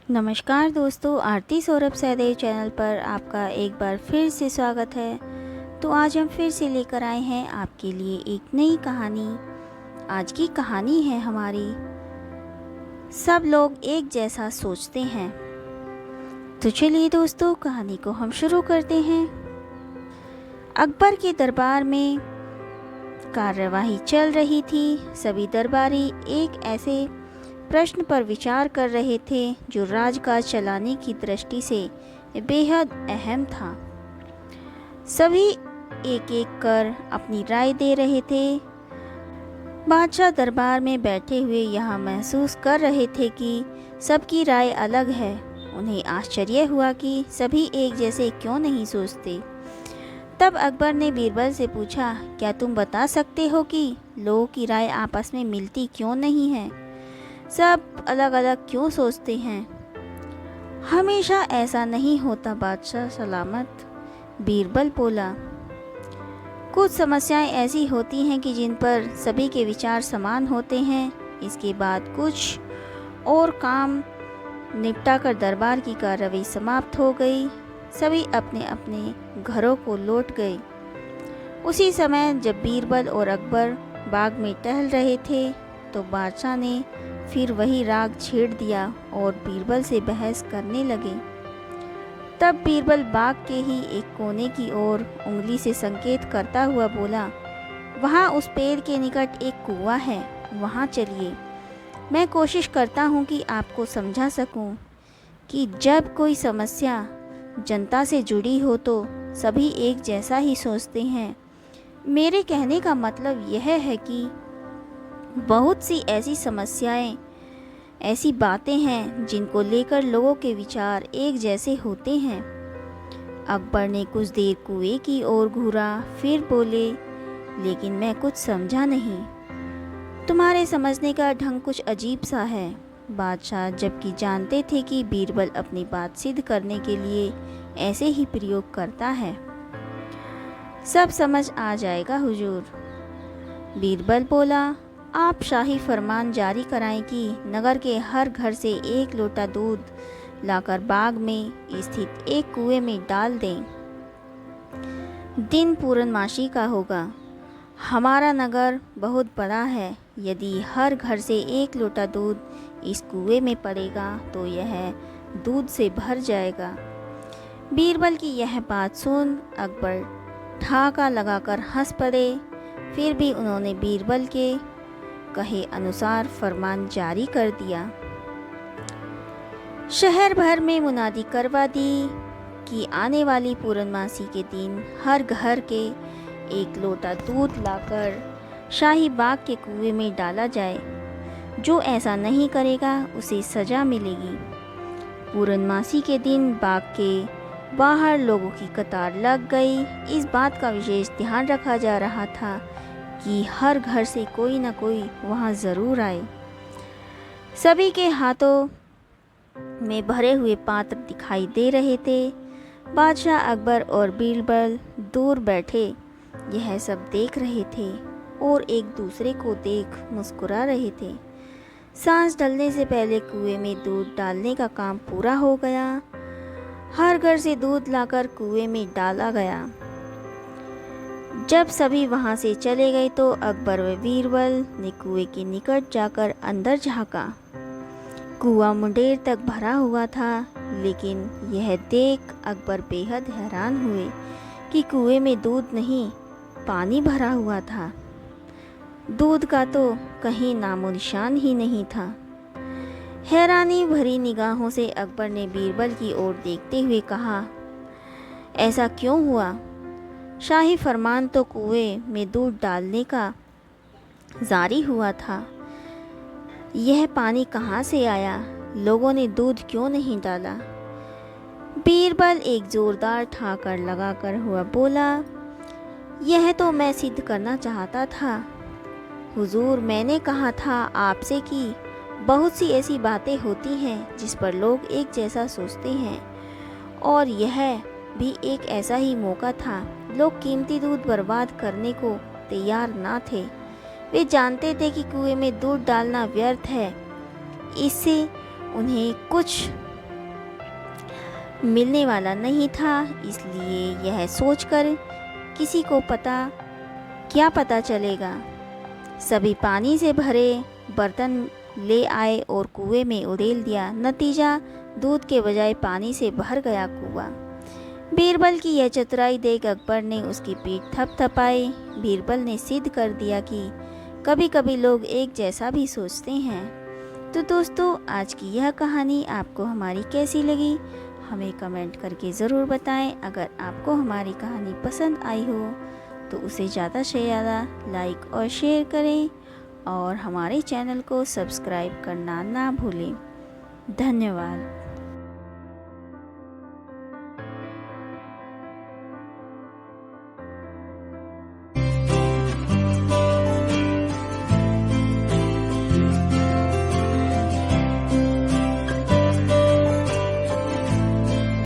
नमस्कार दोस्तों, आरती सौरभ सहदेव चैनल पर आपका एक बार फिर से स्वागत है। तो आज हम फिर से लेकर आए हैं आपके लिए एक नई कहानी। आज की कहानी है हमारी सब लोग एक जैसा सोचते हैं। तो चलिए दोस्तों, कहानी को हम शुरू करते हैं। अकबर के दरबार में कार्यवाही चल रही थी। सभी दरबारी एक ऐसे प्रश्न पर विचार कर रहे थे जो राजकाज चलाने की दृष्टि से बेहद अहम था। सभी एक एक कर अपनी राय दे रहे थे। बादशाह दरबार में बैठे हुए यह महसूस कर रहे थे कि सबकी राय अलग है। उन्हें आश्चर्य हुआ कि सभी एक जैसे क्यों नहीं सोचते। तब अकबर ने बीरबल से पूछा, क्या तुम बता सकते हो कि लोगों की राय आपस में मिलती क्यों नहीं है? सब अलग अलग क्यों सोचते हैं? हमेशा ऐसा नहीं होता बादशाह सलामत, बीरबल बोला। कुछ समस्याएं ऐसी होती हैं कि जिन पर सभी के विचार समान होते हैं। इसके बाद कुछ और काम निपटा कर दरबार की कार्रवाई समाप्त हो गई। सभी अपने अपने घरों को लौट गए। उसी समय जब बीरबल और अकबर बाग में टहल रहे थे तो बादशाह ने फिर वही राग छेड़ दिया और बीरबल से बहस करने लगे। तब बीरबल बाग के ही एक कोने की ओर उंगली से संकेत करता हुआ बोला, वहाँ उस पेड़ के निकट एक कुआं है, वहाँ चलिए। मैं कोशिश करता हूँ कि आपको समझा सकूँ कि जब कोई समस्या जनता से जुड़ी हो तो सभी एक जैसा ही सोचते हैं। मेरे कहने का मतलब यह है कि बहुत सी ऐसी समस्याएं, ऐसी बातें हैं जिनको लेकर लोगों के विचार एक जैसे होते हैं। अकबर ने कुछ देर कुएं की ओर घूरा, फिर बोले, लेकिन मैं कुछ समझा नहीं। तुम्हारे समझने का ढंग कुछ अजीब सा है। बादशाह जबकि जानते थे कि बीरबल अपनी बात सिद्ध करने के लिए ऐसे ही प्रयोग करता है। सब समझ आ जाएगा हुजूर, बीरबल बोला। आप शाही फरमान जारी कराएं कि नगर के हर घर से एक लोटा दूध लाकर बाग में स्थित एक कुएं में डाल दें। दिन पूर्णमासी का होगा। हमारा नगर बहुत बड़ा है। यदि हर घर से एक लोटा दूध इस कुएं में पड़ेगा तो यह दूध से भर जाएगा। बीरबल की यह बात सुन अकबर ठहाका लगाकर हंस पड़े। फिर भी उन्होंने बीरबल के कहे अनुसार फरमान जारी कर दिया। शहर भर में मुनादी करवा दी कि आने वाली पूर्णमासी के दिन हर घर के एक लोटा दूध लाकर शाही बाग के कुएं में डाला जाए। जो ऐसा नहीं करेगा उसे सजा मिलेगी। पूर्णमासी के दिन बाग के बाहर लोगों की कतार लग गई। इस बात का विशेष ध्यान रखा जा रहा था कि हर घर से कोई न कोई वहां ज़रूर आए। सभी के हाथों में भरे हुए पात्र दिखाई दे रहे थे। बादशाह अकबर और बीरबल दूर बैठे यह सब देख रहे थे और एक दूसरे को देख मुस्कुरा रहे थे। सांझ ढलने से पहले कुएं में दूध डालने का काम पूरा हो गया। हर घर से दूध लाकर कुएं में डाला गया। जब सभी वहां से चले गए तो अकबर व बीरबल ने कुएं के निकट जाकर अंदर झांका। कुआं मुंडेर तक भरा हुआ था, लेकिन यह देख अकबर बेहद हैरान हुए कि कुएं में दूध नहीं, पानी भरा हुआ था। दूध का तो कहीं नामो निशान ही नहीं था। हैरानी भरी निगाहों से अकबर ने बीरबल की ओर देखते हुए कहा, ऐसा क्यों हुआ? शाही फरमान तो कुएं में दूध डालने का जारी हुआ था। यह पानी कहाँ से आया? लोगों ने दूध क्यों नहीं डाला? बीरबल एक जोरदार ठहाका लगाकर हुआ बोला, यह तो मैं सिद्ध करना चाहता था हुजूर। मैंने कहा था आपसे कि बहुत सी ऐसी बातें होती हैं जिस पर लोग एक जैसा सोचते हैं, और यह भी एक ऐसा ही मौका था। लोग कीमती दूध बर्बाद करने को तैयार ना थे। वे जानते थे कि कुएं में दूध डालना व्यर्थ है। इससे उन्हें कुछ मिलने वाला नहीं था, इसलिए यह सोचकर किसी को क्या पता चलेगा। सभी पानी से भरे बर्तन ले आए और कुएं में उड़ेल दिया। नतीजा, दूध के बजाय पानी से भर गया कुआं। बीरबल की यह चतुराई देख अकबर ने उसकी पीठ थपथपाई। बीरबल ने सिद्ध कर दिया कि कभी कभी लोग एक जैसा भी सोचते हैं। तो दोस्तों, आज की यह कहानी आपको हमारी कैसी लगी, हमें कमेंट करके ज़रूर बताएं। अगर आपको हमारी कहानी पसंद आई हो तो उसे ज़्यादा से ज़्यादा लाइक और शेयर करें और हमारे चैनल को सब्सक्राइब करना ना भूलें। धन्यवाद।